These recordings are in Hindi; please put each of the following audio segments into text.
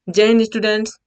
Jai Hind students,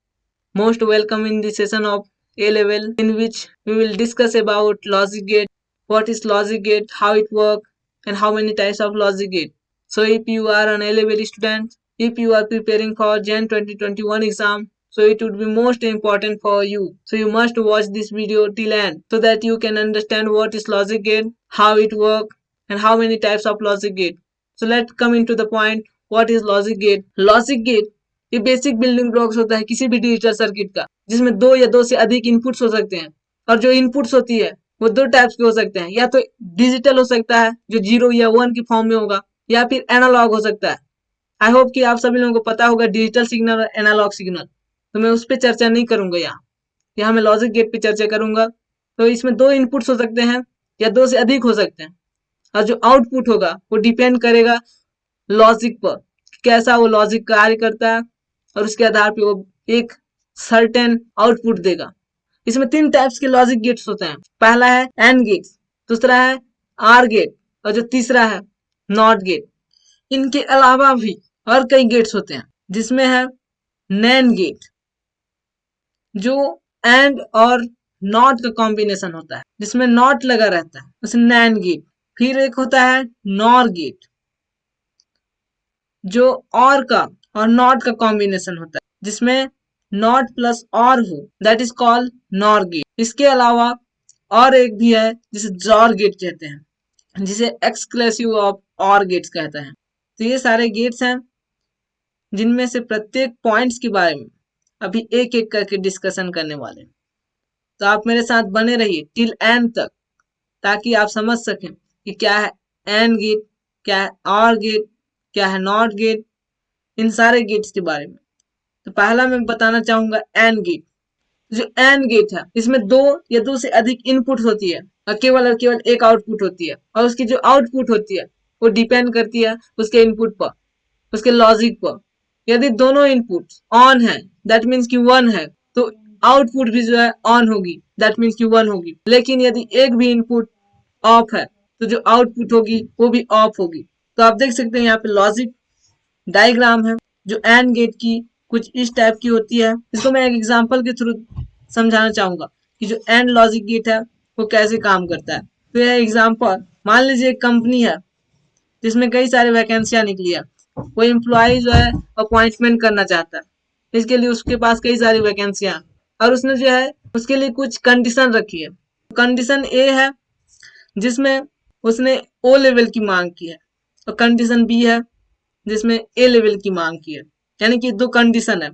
most welcome in the session of A level in which we will discuss about logic gate, what is logic gate, how it works, and how many types of logic gate. So if you are an A level student, if you are preparing for Jan 2021 exam, so it would be most important for you. So you must watch this video till end so that you can understand what is logic gate, how it works, and how many types of logic gate. So let's come into the point. What is logic gate? Logic gate ये बेसिक बिल्डिंग ब्लॉक्स होता है किसी भी डिजिटल सर्किट का, जिसमें दो या दो से अधिक इनपुट्स हो सकते हैं। और जो इनपुट्स होती है वो दो टाइप्स के हो सकते हैं, या तो डिजिटल हो सकता है जो 0 या 1 की फॉर्म में होगा, या फिर एनालॉग हो सकता है। आई होप कि आप सभी लोगों को पता होगा डिजिटल सिग्नल और एनालॉग सिग्नल, तो मैं उस पर चर्चा नहीं करूंगा। यहाँ मैं लॉजिक गेट पे चर्चा करूंगा। तो इसमें दो इनपुट्स हो सकते हैं या दो से अधिक हो सकते हैं, और जो आउटपुट होगा वो डिपेंड करेगा लॉजिक पर, कैसा वो लॉजिक कार्य करता है, और उसके आधार पे वो एक सर्टेन आउटपुट देगा। इसमें 3 टाइप्स के लॉजिक गेट्स होते हैं। पहला है एंड गेट, दूसरा है आर गेट, और जो तीसरा है नॉट गेट। इनके अलावा भी और कई गेट्स होते हैं, जिसमें है नैंड गेट, जो एंड और नॉट का कॉम्बिनेशन होता है, जिसमें नॉट लगा रहता है, उसे नैंड गेट। फिर एक होता है नॉर गेट, जो और का और नॉट का कॉम्बिनेशन होता है, जिसमें नॉट प्लस और हो, that is called NOR gate. इसके अलावा और एक भी है जिसे जॉर गेट कहते हैं, जिसे एक्सक्लूसिव ऑफ और गेट्स कहते हैं। तो ये सारे गेट्स हैं, जिनमें से प्रत्येक पॉइंट्स के बारे में अभी एक एक करके डिस्कशन करने वाले हैं। तो आप मेरे साथ बने रहिए टिल एंड तक, ताकि आप समझ सकें कि क्या है एंड गेट, क्या है और गेट, क्या है नॉट गेट, इन सारे गेट्स के बारे में। तो पहला मैं बताना चाहूंगा एंड गेट। जो एंड गेट है, इसमें दो या दो से अधिक इनपुट होती है और केवल एक आउटपुट होती है, और उसकी जो आउटपुट होती है वो डिपेंड करती है उसके इनपुट पर, उसके लॉजिक पर। यदि दोनों इनपुट ऑन है, दैट मीन्स कि 1 है, तो आउटपुट भी जो है ऑन होगी, दैट मीन्स कि 1 होगी। लेकिन यदि एक भी इनपुट ऑफ है, तो जो आउटपुट होगी वो भी ऑफ होगी। तो आप देख सकते हैं यहाँ पे लॉजिक डायग्राम है जो एंड गेट की कुछ इस टाइप की होती है। इसको मैं एक एग्जांपल के थ्रू समझाना चाहूंगा कि जो एंड लॉजिक गेट है वो कैसे काम करता है। तो यह एग्जांपल, मान लीजिए एक कंपनी है जिसमें कई सारे वैकेंसियां निकली है। वो एम्प्लॉय जो है अपॉइंटमेंट करना चाहता है, इसके लिए उसके पास कई सारी वैकेंसियां, और उसने जो है उसके लिए कुछ कंडीशन रखी है। कंडीशन ए है जिसमें उसने ओ लेवल की मांग की है, और कंडीशन बी है जिसमें ए लेवल की मांग की है। यानी कि दो कंडीशन है।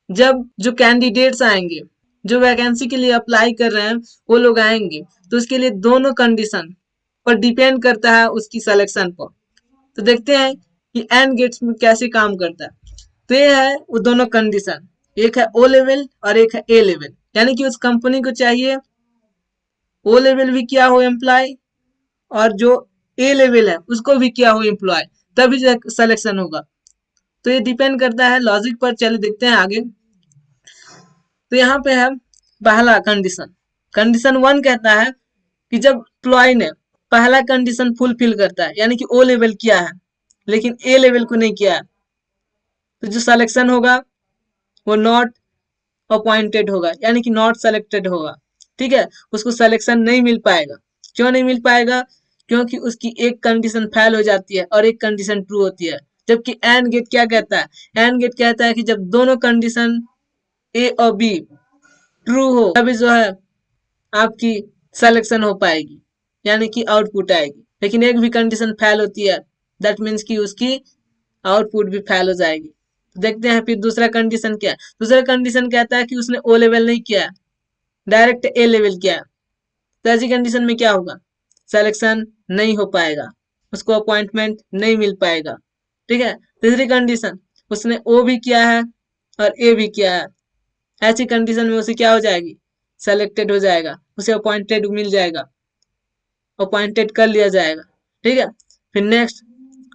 जब जो कैंडिडेट्स आएंगे, जो वैकेंसी के लिए अप्लाई कर रहे हैं, वो लोग आएंगे, तो उसके लिए दोनों कंडीशन पर डिपेंड करता है उसकी सिलेक्शन पर। तो देखते हैं कि एंड गेट्स में कैसे काम करता है। तो ये है वो दोनों कंडीशन, एक है ओ लेवल और एक है ए लेवल। यानी कि उस कंपनी को चाहिए ओ लेवल भी किया हो एम्प्लॉय, और जो ए लेवल है उसको भी किया हो एम्प्लॉय, तभी जो सिलेक्शन होगा। तो ये डिपेंड करता है लॉजिक पर। चलिए देखते हैं आगे। तो यहाँ पे है पहला कंडीशन, कंडीशन 1 कहता है कि जब एम्प्लॉय ने पहला कंडीशन फुलफिल करता है, यानी कि ओ लेवल किया है लेकिन ए लेवल को नहीं किया है, तो जो सिलेक्शन होगा वो नॉट अपॉइंटेड होगा, यानी कि नॉट सेलेक्टेड होगा। ठीक है, उसको सिलेक्शन नहीं मिल पाएगा। क्यों नहीं मिल पाएगा? क्योंकि उसकी एक कंडीशन फेल हो जाती है और एक कंडीशन ट्रू होती है। जबकि एंड गेट क्या कहता है? एंड गेट कहता है कि जब दोनों कंडीशन ए और बी ट्रू हो, तभी जो है आपकी सिलेक्शन हो पाएगी, यानी कि आउटपुट आएगी। लेकिन एक भी कंडीशन फेल होती है, दैट मीन्स कि उसकी आउटपुट भी फेल हो जाएगी। देखते हैं फिर दूसरा कंडीशन क्या है। दूसरा कंडीशन कहता है कि उसने ओ लेवल नहीं किया है, डायरेक्ट ए लेवल किया है। तो ऐसी कंडीशन में क्या होगा? सिलेक्शन नहीं हो पाएगा, उसको अपॉइंटमेंट नहीं मिल पाएगा। ठीक है। तीसरी कंडीशन, उसने ओ भी किया है और ए भी किया है। ऐसी कंडीशन में उसे क्या हो जाएगी? सेलेक्टेड हो जाएगा, उसे अपॉइंटेड मिल जाएगा, अपॉइंटेड कर लिया जाएगा। ठीक है। फिर नेक्स्ट,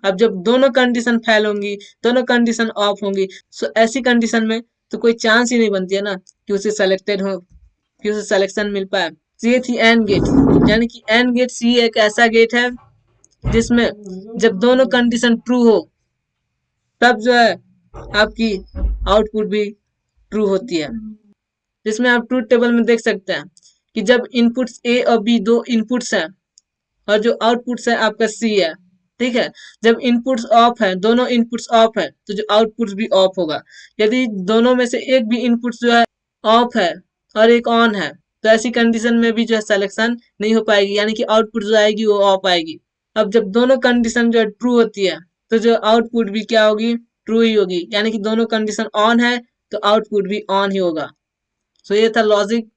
अब जब दोनों कंडीशन फेल होंगी, दोनों कंडीशन ऑफ होंगी, सो ऐसी कंडीशन में तो कोई चांस ही नहीं बनती है ना कि उसे सेलेक्टेड हो, कि उसे सिलेक्शन मिल पाए। तो ये थी एंड गेट। यानी कि एंड गेट सी एक ऐसा गेट है जिसमें जब दोनों कंडीशन ट्रू हो, तब जो है आपकी आउटपुट भी ट्रू होती है। जिसमें आप ट्रूथ टेबल में देख सकते हैं कि जब इनपुट्स ए और बी दो इनपुट्स हैं और जो आउटपुट्स है आपका सी है, ठीक है। जब इनपुट्स ऑफ है, दोनों इनपुट्स ऑफ है, तो जो आउटपुट्स भी ऑफ होगा। यदि दोनों में से एक भी इनपुट्स जो है ऑफ है और एक ऑन है, तो ऐसी कंडीशन में भी जो है सिलेक्शन नहीं हो पाएगी, यानी कि आउटपुट जो आएगी वो ऑफ आएगी। अब जब दोनों कंडीशन जो है ट्रू होती है, तो जो आउटपुट भी क्या होगी, ट्रू ही होगी, यानी कि दोनों कंडीशन ऑन है तो आउटपुट भी ऑन ही होगा। सो ये था लॉजिक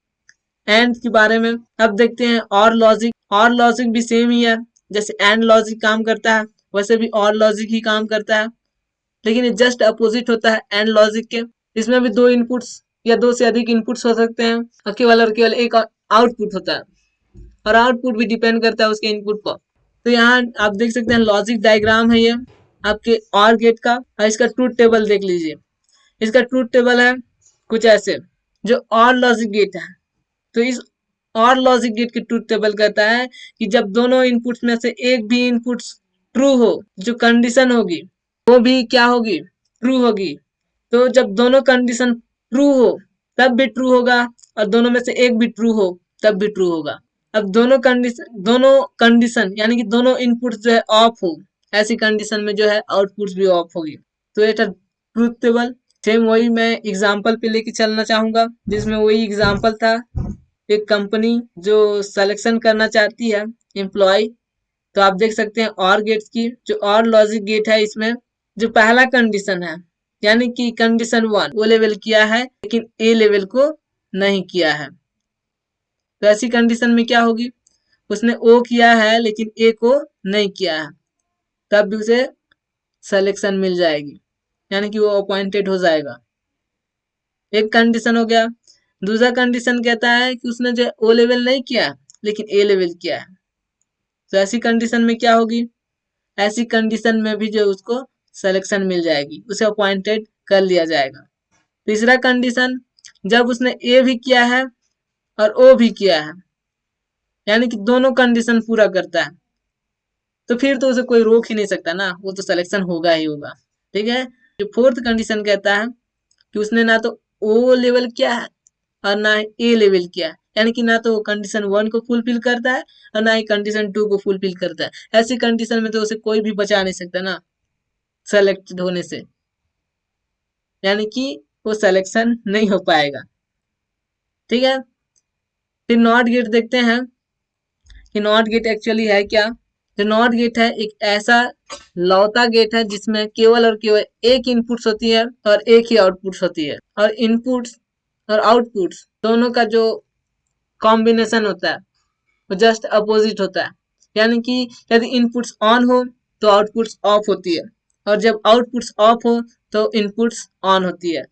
एंड के बारे में। अब देखते हैं और लॉजिक। और लॉजिक भी सेम ही है, जैसे एंड लॉजिक काम करता है वैसे भी और लॉजिक ही काम करता है, लेकिन ये जस्ट अपोजिट होता है एंड लॉजिक के। इसमें भी दो इनपुट्स या दो से अधिक इनपुट्स हो सकते हैं और केवल एक आउटपुट होता है, और आउटपुट भी डिपेंड करता है उसके इनपुट पर। तो यहाँ आप देख सकते हैं लॉजिक डायग्राम है ये आपके और गेट का, और इसका ट्रूथ टेबल देख लीजिए। इसका ट्रूथ टेबल है कुछ ऐसे। जो और लॉजिक गेट है, तो इस और लॉजिक गेट की ट्रूथ टेबल कहता है कि जब दोनों इनपुट्स में से एक भी इनपुट्स ट्रू हो, जो कंडीशन होगी वो भी क्या होगी, ट्रू होगी। तो जब दोनों कंडीशन ट्रू हो तब भी ट्रू होगा, और दोनों में से एक भी ट्रू हो तब भी ट्रू होगा। अब दोनों कंडीशन यानी कि दोनों इनपुट्स जो है ऑफ हो, ऐसी कंडीशन में जो है आउटपुट्स भी ऑफ होगी। तो ये था ट्रूथ टेबल। सेम वही मैं एग्जाम्पल पे लेके चलना चाहूंगा, जिसमें वही एग्जाम्पल था एक कंपनी जो सिलेक्शन करना चाहती है एम्प्लॉय। तो आप देख सकते हैं और गेट्स की। जो और लॉजिक गेट है इसमें जो पहला कंडीशन है, यानी कि कंडीशन 1 वो लेवल किया है लेकिन ए लेवल को नहीं किया है, तो ऐसी कंडीशन में क्या होगी, उसने ओ किया है लेकिन ए को नहीं किया है, तब भी उसे सिलेक्शन मिल जाएगी, यानी कि वो अपॉइंटेड हो जाएगा। एक कंडीशन हो गया। दूसरा कंडीशन कहता है कि उसने जो ओ लेवल नहीं किया लेकिन ए लेवल किया है, तो ऐसी कंडीशन में क्या होगी, ऐसी कंडीशन में भी जो उसको सिलेक्शन मिल जाएगी, उसे अपॉइंटेड कर लिया जाएगा। तीसरा कंडीशन, जब उसने ए भी किया है और ओ भी किया है, यानी कि दोनों कंडीशन पूरा करता है, तो फिर तो उसे कोई रोक ही नहीं सकता ना, वो तो सिलेक्शन होगा ही होगा। ठीक है। जो फोर्थ कंडीशन कहता है कि उसने ना तो ओ लेवल किया है और ना ए लेवल किया है, यानी कि ना तो वो कंडीशन 1 को फुलफिल करता है और ना ही कंडीशन 2 को फुलफिल करता है। ऐसी कंडीशन में तो उसे कोई भी बचा नहीं सकता ना सेलेक्टेड होने से, यानी कि वो सिलेक्शन नहीं हो पाएगा। ठीक है। फिर नॉट गेट देखते हैं कि नॉट गेट एक्चुअली है क्या। जो नॉट गेट है एक ऐसा लौता गेट है जिसमें केवल और केवल एक इनपुट्स होती है और एक ही आउटपुट्स होती है, और इनपुट्स और आउटपुट्स दोनों का जो कॉम्बिनेशन होता है वो जस्ट अपोजिट होता है, यानी कि यदि इनपुट्स ऑन हो तो आउटपुट्स ऑफ होती है, और जब आउटपुट्स ऑफ हो तो इनपुट्स ऑन होती है।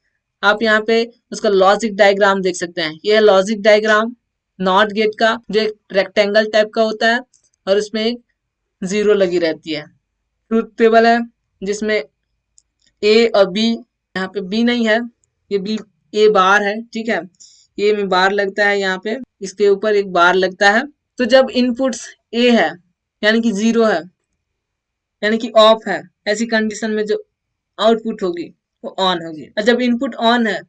आप यहाँ पे उसका लॉजिक डायग्राम देख सकते हैं। यह लॉजिक डायग्राम नॉट गेट का, जो एक रेक्टेंगल टाइप का होता है और उसमें एक जीरो लगी रहती है। ट्रूथ टेबल है जिसमें ए और बी, यहाँ पे बी नहीं है, ये बी ए बार है, ठीक है। ए में बार लगता है, यहाँ पे इसके ऊपर एक बार लगता है। तो जब इनपुट्स ए है यानी कि जीरो है, यानी कि ऑफ है, ऐसी कंडीशन में जो आउटपुट होगी वो ऑन होगी, और जब इनपुट ऑन है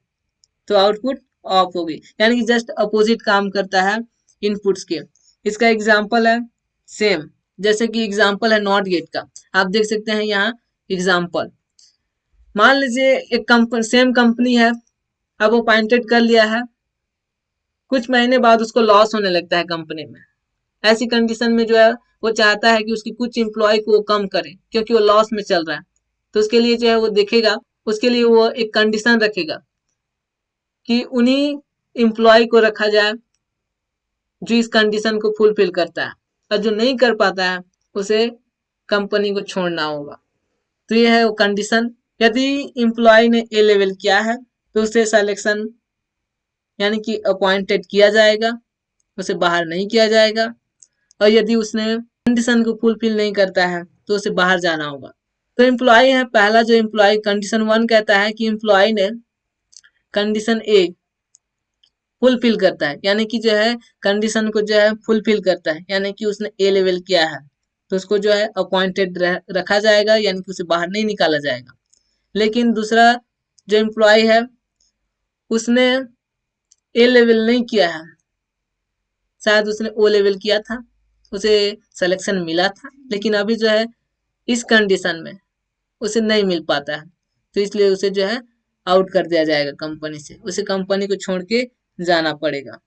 तो आउटपुट ऑफ होगी, यानी कि जस्ट अपोजिट काम करता है इनपुट्स के। इसका एग्जाम्पल है सेम, जैसे कि एग्जाम्पल है नॉट गेट का। आप देख सकते हैं यहाँ एग्जाम्पल। मान लीजिए एक कंपनी, सेम कंपनी है, अब वो अपॉइंटेड कर लिया है, कुछ महीने बाद उसको लॉस होने लगता है कंपनी में। ऐसी कंडीशन में जो है वो चाहता है कि उसकी कुछ एम्प्लॉय को वो कम करे क्योंकि वो लॉस में चल रहा है। तो उसके लिए जो है वो देखेगा, उसके लिए वो एक कंडीशन रखेगा कि उन्हीं एम्प्लॉय को रखा जाए जो इस कंडीशन को फुलफिल करता है, और जो नहीं कर पाता है उसे कंपनी को छोड़ना होगा। तो ये है वो कंडीशन। यदि एम्प्लॉय ने ए लेवल किया है तो उसे सिलेक्शन यानी कि अपॉइंटेड किया जाएगा, उसे बाहर नहीं किया जाएगा। और यदि उसने कंडीशन को फुलफिल नहीं करता है तो उसे बाहर जाना होगा। तो एम्प्लॉय है पहला, जो एम्प्लॉय कंडीशन 1 कहता है कि एम्प्लॉय ने कंडीशन ए फुलफिल करता है, यानी कि जो है कंडीशन को जो है फुलफिल करता है, यानी कि उसने ए लेवल किया है, तो उसको जो है अपॉइंटेड रखा जाएगा, यानी कि उसे बाहर नहीं निकाला जाएगा। लेकिन दूसरा जो एम्प्लॉय है उसने ए लेवल नहीं किया है, शायद उसने ओ लेवल किया था, उसे सिलेक्शन मिला था, लेकिन अभी जो है इस कंडीशन में उसे नहीं मिल पाता है, तो इसलिए उसे जो है आउट कर दिया जाएगा कंपनी से, उसे कंपनी को छोड़ के जाना पड़ेगा।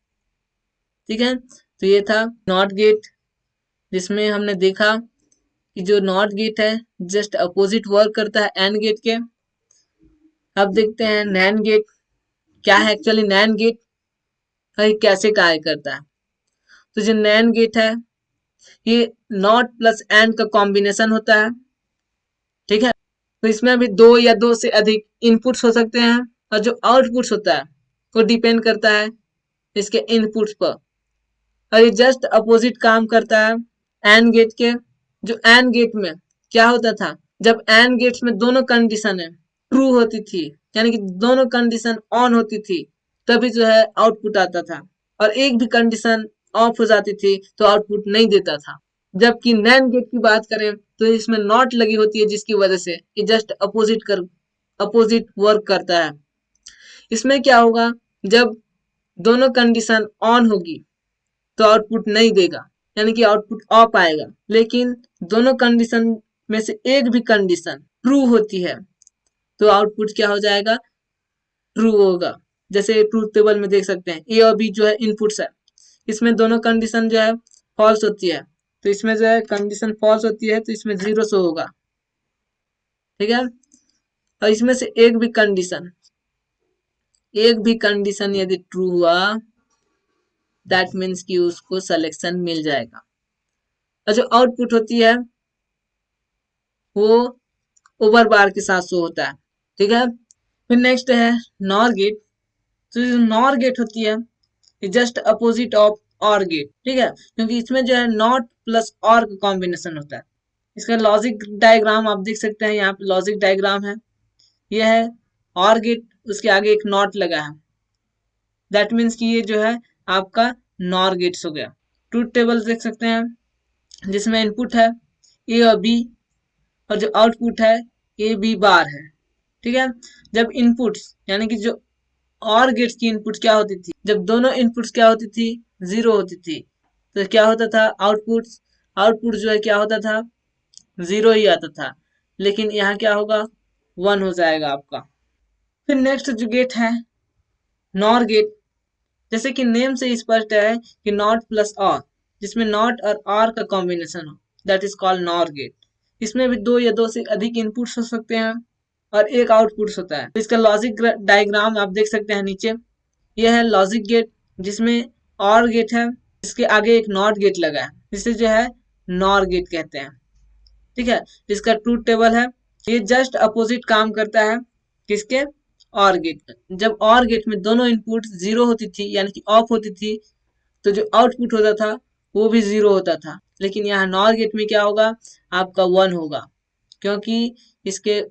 ठीक है, तो ये था नॉट गेट, जिसमें हमने देखा कि जो नॉट गेट है जस्ट अपोजिट वर्क करता है एंड गेट के। अब देखते हैं नैंड गेट क्या है एक्चुअली। नैंड गेट कैसे कार्य करता है। तो जो नैंड गेट है ये नॉट प्लस एंड का कॉम्बिनेशन होता है। ठीक है, तो इसमें भी दो या दो से अधिक इनपुट्स हो सकते हैं, और जो आउटपुट्स होता है वो डिपेंड करता है इसके इनपुट्स पर, और ये जस्ट अपोजिट काम करता है एंड गेट के। जो एंड गेट में क्या होता था, जब एंड गेट्स में दोनों कंडीशन है ट्रू होती थी, यानी कि दोनों कंडीशन ऑन होती थी, तभी जो है आउटपुट आता था, और एक भी कंडीशन ऑफ हो जाती थी तो आउटपुट नहीं देता था। जबकि नैंड गेट की बात करें तो इसमें नॉट लगी होती है, जिसकी वजह से ये जस्ट अपोजिट वर्क करता है। इसमें क्या होगा, जब दोनों कंडीशन ऑन होगी तो आउटपुट नहीं देगा, यानी कि आउटपुट ऑफ आएगा। लेकिन दोनों कंडीशन में से एक भी कंडीशन ट्रू होती है तो आउटपुट क्या हो जाएगा, ट्रू होगा। जैसे ट्रूथ टेबल में देख सकते हैं ए और बी जो है इनपुट्स है, इसमें दोनों कंडीशन जो है फॉल्स होती है, तो इसमें जो है कंडीशन फॉल्स होती है तो इसमें 0 शो होगा। ठीक है, और इसमें से एक भी कंडीशन यदि ट्रू हुआ दैट मीन्स कि उसको सिलेक्शन मिल जाएगा। और जो आउटपुट होती है वो ओवर बार के साथ शो होता है। ठीक है, फिर नेक्स्ट है नॉर गेट। तो जो नॉर गेट होती है जस्ट अपोजिट ऑफ और गेट। ठीक है, क्योंकि इसमें जो है नॉट प्लस और का कॉम्बिनेशन होता है। इसका लॉजिक डायग्राम आप देख सकते हैं, यहाँ पे लॉजिक डायग्राम है, ये है और गेट, उसके आगे एक नॉट लगा है, दैट मीन्स कि ये जो है आपका नॉर गेट्स हो गया। ट्रूथ टेबल देख सकते हैं जिसमें इनपुट है ए और बी, और जो आउटपुट है ए बी बार है। ठीक है, जब इनपुट्स यानी कि जो और गेट्स की इनपुट क्या होती थी, जब दोनों इनपुट्स क्या होती थी, 0 होती थी, तो क्या होता था आउटपुट जो है क्या होता था, 0 ही आता था। लेकिन यहाँ क्या होगा, 1 हो जाएगा आपका। फिर नेक्स्ट जो गेट है नॉर गेट, जैसे कि नेम से स्पष्ट है कि नॉट प्लस और, जिसमें नॉट और आर का कॉम्बिनेशन हो, that is called NOR gate. इसमें भी दो या दो से अधिक इनपुट्स हो सकते हैं और एक आउटपुट होता है। तो इसका लॉजिक डायग्राम आप देख सकते हैं नीचे, यह है लॉजिक गेट जिसमें और गेट है, इसके आगे एक नॉट गेट लगा है, जिसे जो है नॉर गेट कहते हैं। ठीक है, इसका ट्रूथ टेबल है, ये जस्ट अपोजिट काम करता है किसके, और गेट। जब और गेट में दोनों इनपुट 0 होती थी यानी कि ऑफ होती थी, तो जो आउटपुट होता था वो भी 0 होता था। लेकिन यहाँ नॉर गेट में क्या होगा, आपका 1 होगा, क्योंकि इसके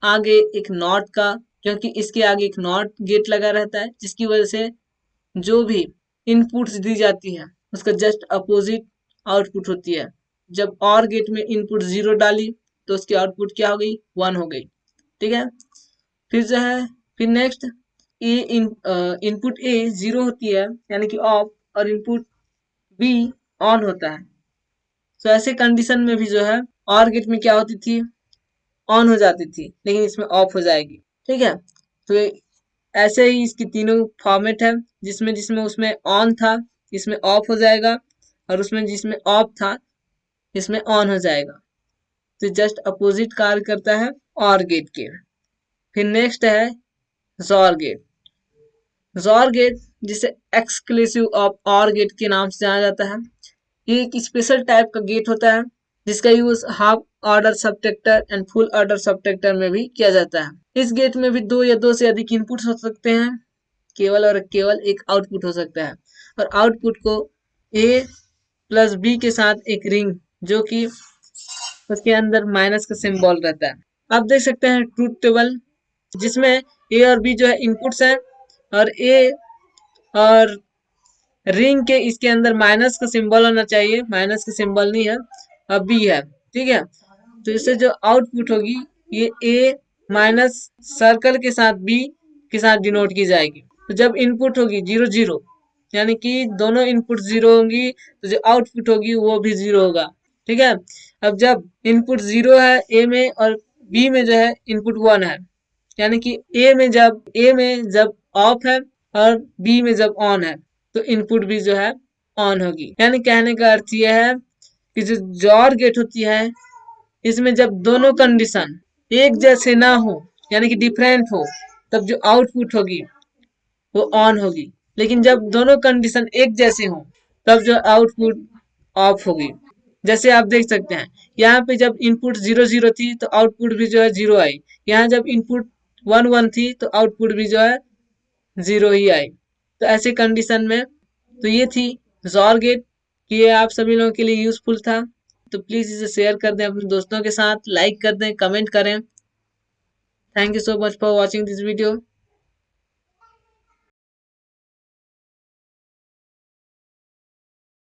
आगे एक नॉट का क्योंकि इसके आगे एक नॉट गेट लगा रहता है, जिसकी वजह से जो भी इनपुट्स दी जाती है उसका जस्ट अपोजिट आउटपुट होती है। जब और गेट में इनपुट 0 डाली तो उसकी आउटपुट क्या हो गई, 1 हो गई। ठीक है, फिर जो है फिर नेक्स्ट इनपुट ए 0 होती है यानी कि ऑफ, और इनपुट बी ऑन होता है। तो ऐसे कंडीशन में भी जो है और गेट में क्या होती थी, ऑन हो जाती थी, लेकिन इसमें ऑफ हो जाएगी। ठीक है, तो ऐसे ही इसकी तीनों फॉर्मेट है, जिसमें जिसमें उसमें ऑन था इसमें ऑफ हो जाएगा, और उसमें जिसमें ऑफ था इसमें ऑन हो जाएगा। तो जस्ट अपोजिट कार्य करता है और गेट के। फिर नेक्स्ट है जॉर गेट। जॉर गेट जिसे एक्सक्लूसिव ऑफ और गेट के नाम से जाना जाता है, ये एक स्पेशल टाइप का गेट होता है जिसका use half order subtractor and full order subtractor में भी किया जाता है। इस गेट में भी दो या दो से अधिक इनपुट्स हो सकते हैं, केवल और केवल एक आउटपुट हो सकता है, और आउटपुट को ए प्लस बी के साथ एक रिंग जो कि उसके अंदर माइनस का सिंबल रहता है। आप देख सकते हैं ट्रूथ टेबल जिसमें ए और बी जो है इनपुट्स है, और ए और रिंग के इसके अंदर माइनस का सिंबल होना चाहिए, माइनस का सिंबल नहीं है, अब बी है। ठीक है, तो इससे जो आउटपुट होगी ये ए माइनस सर्कल के साथ बी के साथ डिनोट की जाएगी। तो जब इनपुट होगी 0 0 यानी कि दोनों इनपुट 0 होंगी तो जो आउटपुट होगी वो भी 0 होगा। ठीक है। अब जब इनपुट 0 है ए में और बी में जो है इनपुट 1 है, यानी कि ए में जब ऑफ है और बी में जब ऑन है तो इनपुट भी जो है ऑन होगी। यानी कहने का अर्थ यह है कि जो जॉर गेट होती है इसमें जब दोनों कंडीशन एक जैसे ना हो यानी कि डिफरेंट हो तब जो आउटपुट होगी वो ऑन होगी, लेकिन जब दोनों कंडीशन एक जैसे हो तब जो आउटपुट ऑफ होगी। जैसे आप देख सकते हैं यहाँ पे जब इनपुट 0 0 थी तो आउटपुट भी जो है 0 आई, यहाँ जब इनपुट 1 1 थी तो आउटपुट भी जो है 0 ही आई। तो ऐसे कंडीशन में तो ये थी जॉर गेट कि ये आप सभी लोगों के लिए यूजफुल था। तो प्लीज इसे शेयर कर दें अपने दोस्तों के साथ, लाइक कर दें, कमेंट करें। Thank you so much for watching this video.